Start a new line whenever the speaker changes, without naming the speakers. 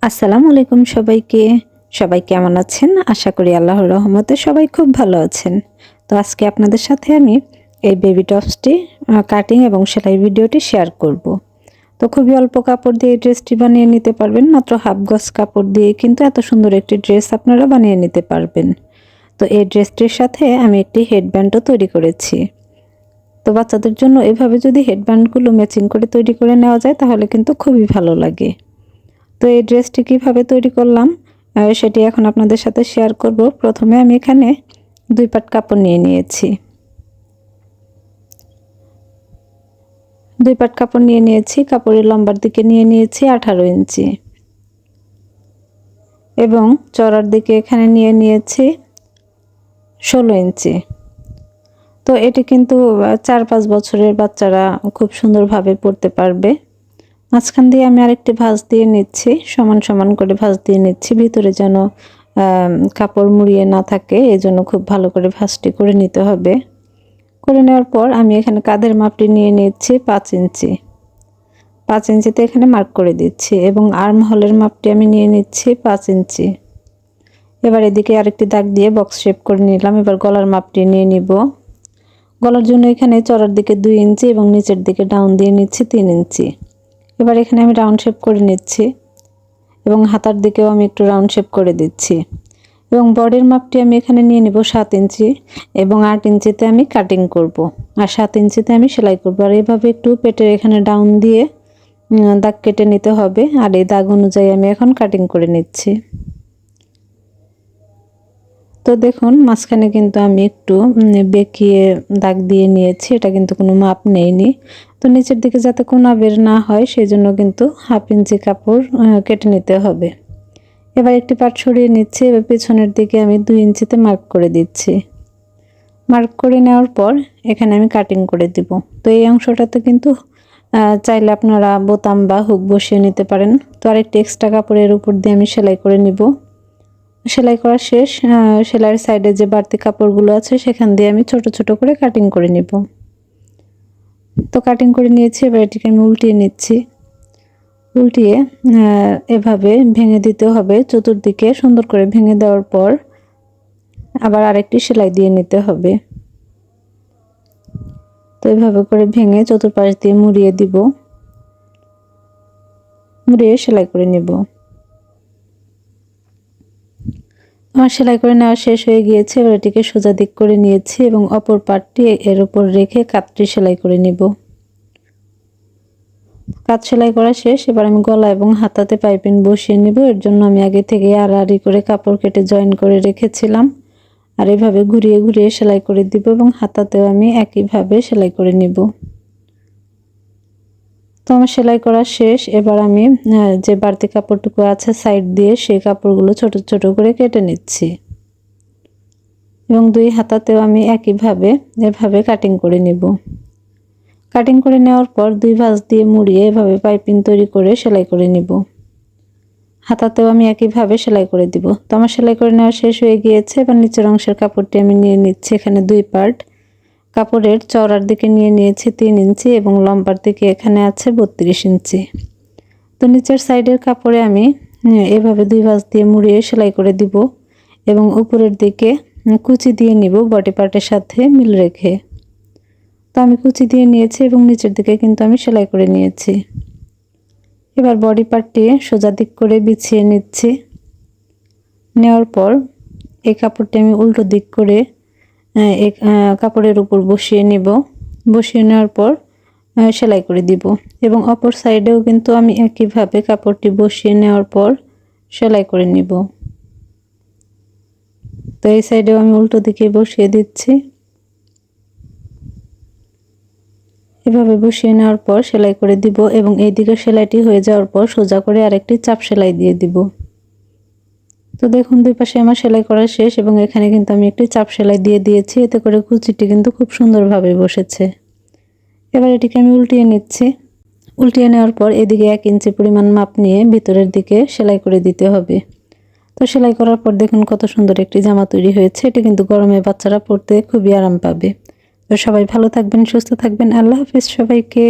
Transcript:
আসসালামু আলাইকুম সবাইকে। সবাই কেমন আছেন? আশা করি আল্লাহর রহমতে সবাই খুব ভালো আছেন। তো আজকে আপনাদের সাথে আমি এই বেবি টপসটি কাটিং এবং সেলাই ভিডিওটি শেয়ার করব। তো খুবই অল্প কাপড় দিয়ে এই ড্রেসটি বানিয়ে নিতে পারবেন। মাত্র হাফ গজ কাপড় দিয়ে কিন্তু এত সুন্দর একটি ড্রেস আপনারা বানিয়ে নিতে পারবেন। তো এই ড্রেসটির সাথে আমি একটি হেডব্যান্ডও তৈরি করেছি। তো বাচ্চাদের জন্য এভাবে যদি হেডব্যান্ডগুলো ম্যাচিং করে তৈরি করে নেওয়া যায় তাহলে কিন্তু খুবই ভালো লাগে। তো এই ড্রেসটি কিভাবে তৈরি করলাম সেটি এখন আপনাদের সাথে শেয়ার করব। প্রথমে আমি এখানে 2 পাট কাপড় নিয়ে নিয়েছি। 2 পাট কাপড় নিয়ে নিয়েছি। কাপড়ের লম্বার দিকে নিয়ে নিয়েছি 18 ইঞ্চি এবং চওড়ার দিকে এখানে নিয়ে নিয়েছি 16 ইঞ্চি। তো এটি কিন্তু 4-5 বছরের বাচ্চারা খুব সুন্দরভাবে পরতে পারবে। মাঝখান দিয়ে আমি আরেকটি ভাঁজ দিয়ে নিচ্ছি, সমান সমান করে ভাঁজ দিয়ে নিচ্ছি, ভিতরে যেন কাপড় মুড়িয়ে না থাকে, এজন্য খুব ভালো করে ভাঁজটি করে নিতে হবে। করে নেওয়ার পর আমি এখানে কাঁধের মাপটি নিয়ে নিচ্ছি 5 ইঞ্চি। 5 ইঞ্চিতে এখানে মার্ক করে দিচ্ছি এবং আর্ম হোলের মাপটি আমি নিয়ে নিচ্ছি 5 ইঞ্চি। এবার এদিকে আরেকটি দাগ দিয়ে বক্স শেপ করে নিলাম। এবার গলার মাপটি নিয়ে নিব। গলার জন্য এখানে চওড়ার দিকে 2 ইঞ্চি এবং নিচের দিকে ডাউন দিয়ে নিচ্ছি 3 ইঞ্চি। এবার এখানে আমি রাউন্ড শেপ করে নিচ্ছি এবং হাতার দিকেও আমি একটু রাউন্ড শেপ করে দিচ্ছি এবং বডির মাপটি আমি এখানে নিয়ে নিব 7 ইঞ্চি এবং 8 ইঞ্চিতে আমি কাটিং করব আর 7 ইঞ্চিতে আমি সেলাই করব। আর এইভাবে একটু পেটের এখানে ডাউন দিয়ে দাগ কেটে নিতে হবে। আর এই দাগ অনুযায়ী আমি এখন কাটিং করে নিচ্ছি। তো দেখুন মাঝখানে কিন্তু আমি একটু বেঁকিয়ে দাগ দিয়ে নিয়েছি, এটা কিন্তু কোনো মাপ নেইনি। তো নিচের দিকে যাতে কোনা বের না হয় সেই জন্য কিন্তু 1/2 ইঞ্চি কাপড় কেটে নিতে হবে। এবার একটি পাট সরিয়ে নিচ্ছি। এবার পেছনের দিকে আমি 2 ইঞ্চিতে মার্ক করে দিচ্ছি। মার্ক করে নেওয়ার পর এখানে আমি কাটিং করে দিব। তো এই অংশটাতে কিন্তু চাইলে আপনারা বোতাম বা হুক বসিয়ে নিতে পারেন। তো আরেকটি এক্সট্রা কাপড়ের উপর দিয়ে আমি সেলাই করে নিব। সেলাই করা শেষ। সেলাইয়ের সাইডে যে বাড়তি কাপড়গুলো আছে সেখান দিয়ে আমি ছোট ছোট করে কাটিং করে নিব। তো কাটিং করে নিয়েছি। এবার এটিকে আমি উল্টিয়ে নিচ্ছি। উল্টিয়ে এভাবে ভেঙে দিতে হবে। চতুর্দিকে সুন্দর করে ভেঙে দেওয়ার পর আবার আরেকটি সেলাই দিয়ে নিতে হবে। তো এভাবে করে ভেঙে চতুর্পাশ দিয়ে মুড়িয়ে দিব। মুড়িয়ে সেলাই করে নেব। আমার সেলাই করে নেওয়া শেষ হয়ে গিয়েছে। এবার এটিকে সোজা দিক করে নিয়েছি এবং অপর পাটটি এর উপর রেখে কাঁধটি সেলাই করে নিব। কাঁধ সেলাই করা শেষ। এবার আমি গলা এবং হাতাতে পাইপিং বসিয়ে নিব। এর জন্য আমি আগে থেকে আড়াআড়ি করে কাপড় কেটে জয়েন করে রেখেছিলাম। আর এভাবে ঘুরিয়ে ঘুরিয়ে সেলাই করে দিব এবং হাতাতেও আমি একইভাবে সেলাই করে নিব। তো আমার সেলাই করা শেষ। এবার আমি যে বাড়তি কাপড়টুকু আছে সাইড দিয়ে সেই কাপড়গুলো ছোট ছোট করে কেটে নিচ্ছি এবং 2 হাতাতেও আমি একইভাবে এভাবে কাটিং করে নিব। কাটিং করে নেওয়ার পর 2 ভাঁজ দিয়ে মুড়িয়ে এভাবে পাইপিং তৈরি করে সেলাই করে নিব। হাতাতেও আমি একইভাবে সেলাই করে দিব। তো আমার সেলাই করে নেওয়া শেষ হয়ে গিয়েছে। এবার নিচের অংশের কাপড়টি আমি নিয়ে নিচ্ছি। এখানে 2 পার্ট কাপড়ের চওড়ার দিকে নিয়ে নিয়েছি 3 ইঞ্চি এবং লম্বার দিকে এখানে আছে 32 ইঞ্চি। তো নিচের সাইডের কাপড়ে আমি এভাবে 2 ভাঁজ দিয়ে মুড়িয়ে সেলাই করে দিব এবং উপরের দিকে কুচি দিয়ে নিব বডি পার্টের সাথে মিল রেখে। তো আমি কুচি দিয়ে নিয়েছি এবং নিচের দিকে কিন্তু আমি সেলাই করে নিয়েছি। এবার বডি পার্টটি সোজা দিক করে বিছিয়ে নিচ্ছি। নেওয়ার পর এই কাপড়টি আমি উল্টো দিক করে এই কাপড়ের উপর বসিয়ে নিব। বসিয়ে নেওয়ার পর সেলাই করে দিব এবং অপর সাইডেও কিন্তু আমি একইভাবে কাপড়টি বসিয়ে নেওয়ার পর সেলাই করে নিব। তো এই সাইডেও আমি উল্টো দিকে বসিয়ে দিচ্ছি। এভাবে বসিয়ে নেওয়ার পর সেলাই করে দিব এবং এই দিকে সেলাইটি হয়ে যাওয়ার পর সোজা করে আরেকটি চাপ সেলাই দিয়ে দিব। তো দেখুন 2 পাশে আমার সেলাই করা শেষ এবং এখানে কিন্তু আমি একটি চাপ সেলাই দিয়ে দিয়েছি। এতে করে কুচিটি কিন্তু খুব সুন্দরভাবে বসেছে। এবার এটিকে আমি উল্টিয়ে নিচ্ছি। উল্টিয়ে নেওয়ার পর এদিকে 1 ইঞ্চি পরিমাণ মাপ নিয়ে ভিতরের দিকে সেলাই করে দিতে হবে। তো সেলাই করার পর দেখুন কত সুন্দর একটি জামা তৈরি হয়েছে। এটি কিন্তু গরমে বাচ্চারা পরতে খুবই আরাম পাবে। তো সবাই ভালো থাকবেন, সুস্থ থাকবেন। আল্লাহ হাফেজ সবাইকে।